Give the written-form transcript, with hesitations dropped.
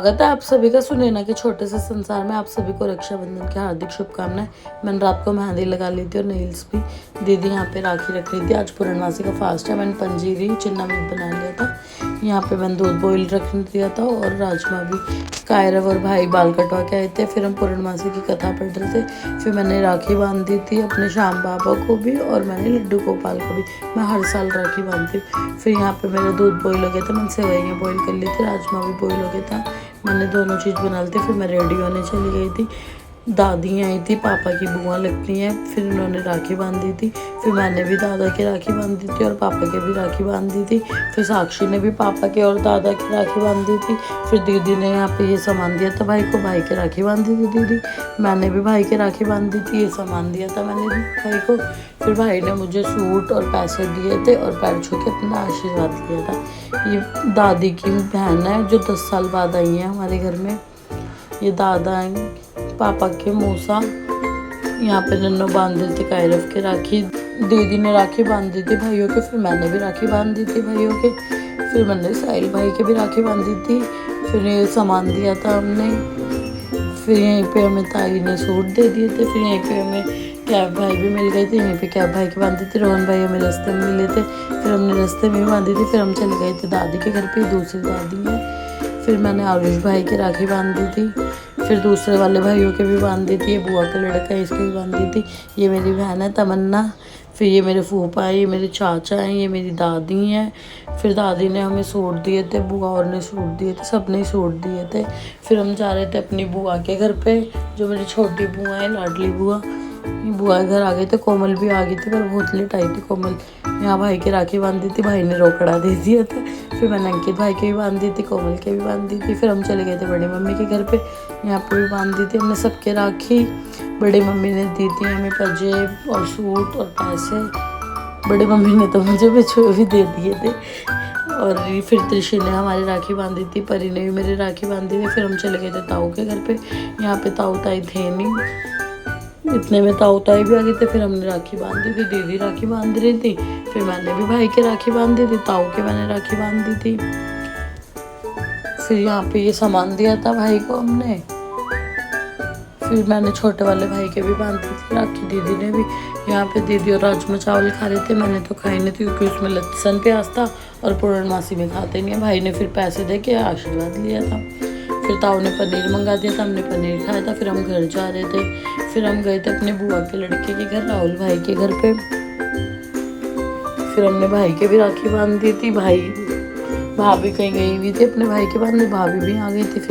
स्वागत है आप सभी का सुनैना के छोटे से संसार में। आप सभी को रक्षाबंधन की हार्दिक शुभकामनाएं। मैंने रात को मेहंदी लगा ली थी और नेल्स भी। दीदी यहाँ पे राखी रख रही थी। आज पूर्णमासी का फास्ट है। मैंने पंजीरी चिन्ना मीट बना लिया था। यहाँ पे मैंने दूध बॉईल रख दिया था और राजमा भी। कायरव और भाई बाल कटवा के आए थे। फिर हम पूर्णमासी की कथा पढ़ रहे थे। फिर मैंने राखी बांध दी थी अपने श्याम बाबा को भी और मैंने लड्डू गोपाल को भी। मैं हर साल राखी बांधती हूँ। फिर यहाँ पे मेरा दूध बॉईल हो गया था। मैंने सेवइयाँ बॉईल कर ली थी। राजमा भी बॉईल हो गया था। मैंने दोनों चीज़ बना ली थी। फिर मैं रेडी होने चली गई थी। दादी आई थी, पापा की बुआ लगती हैं। फिर उन्होंने राखी बांधी थी। फिर मैंने भी दादा की राखी बांधी थी और पापा के भी राखी बांधी थी। फिर साक्षी ने भी पापा के और दादा की राखी बांधी थी। फिर दीदी ने यहाँ पे ये सामान दिया था भाई को। भाई के राखी बांधी थी दीदी। मैंने भी भाई के राखी बांधी थी। ये सामान दिया था मैंने भी भाई को। फिर भाई ने मुझे सूट और पैसे दिए थे और पैर छू के अपना आशीर्वाद लिया था। ये दादी की बहन है जो 10 साल बाद आई है हमारे घर में। ये दादा हैं, पापा के मौसा। यहाँ पे नन्नो बांध दी थी कायरव के राखी। दीदी ने राखी बांध दी थी भाइयों के। फिर मैंने भी राखी बांध दी थी भाइयों के। फिर मैंने साहिल भाई के भी राखी बांधी थी। फिर ये सामान दिया था हमने। फिर यहीं पे हमें ताई ने सूट दे दिए थे। फिर यहीं पे हमें कैब भाई भी मिल गए थे। यहीं पे कैब भाई की बांधी थी। रोहन भाई हमें रास्ते में मिले थे। फिर हमने रास्ते में भी बांधी थी। फिर हम चले गए थे दादी के घर पे। दूसरी दादी है। फिर मैंने आरुष भाई की राखी बांधी थी। फिर दूसरे वाले भाइयों के भी बांधी थी। ये बुआ का लड़का है, इसकी भी बांधी थी। ये मेरी बहन है तमन्ना। फिर ये मेरे फूफा है, ये मेरे चाचा हैं, ये मेरी दादी हैं। फिर दादी ने हमें सूट दिए थे, बुआ और ने सूट दिए थे, सब ने सूट दिए थे। फिर हम जा रहे थे अपनी बुआ के घर पे, जो मेरी छोटी बुआ है, लाडली बुआ। बुआ घर आ गए थे। कोमल भी आ गई थी पर बहुत लेट आई थी कोमल। यहाँ भाई की राखी बांधी थी। भाई ने रोकड़ा दे दिया था। फिर मैंने अंकित भाई की भी बांधी थी, कोमल के भी बांधी थी। फिर हम चले गए थे बड़ी मम्मी के घर पे। यहाँ पे भी बांधी थी हमने सबके राखी। बड़ी मम्मी ने दी थी हमें पंजेब और सूट और पैसे। बड़ी मम्मी ने तो मुझे बिछुए भी दे दिए थे। और फिर त्रिशी ने हमारी राखी बांधी थी। परी ने भी मेरी राखी बांधी थी। फिर हम चले गए थे ताऊ के घर पे। यहाँ पे ताऊ ताई थे नहीं। इतने में ताऊ ताई भी आ गए थे। फिर हमने राखी बांधी थी। दीदी राखी बांध रही थी। फिर मैंने भी भाई के राखी बांधी थी। ताऊ के मैंने राखी बांधी थी। फिर यहाँ पे ये सामान दिया था भाई को हमने। फिर मैंने छोटे वाले भाई के भी बांधी थी राखी। दीदी ने भी। यहाँ पे दीदी और राजमा चावल खा रहे थे। मैंने तो खाई नहीं थी क्योंकि उसमें लहसुन प्याज था और पूर्णमासी में खाते नहीं है। भाई ने फिर पैसे दे के आशीर्वाद लिया था। फिर ताऊ ने पनीर मंगा दिया था। हमने पनीर खाया था। फिर हम घर जा रहे थे। फिर हम गए थे अपने बुआ के लड़के के घर, राहुल भाई के घर पे। फिर हमने भाई के भी राखी बांध दी थी। भाभी कहीं गई हुई थी अपने भाई के बाद में। भाभी भी आ गई थी। फिर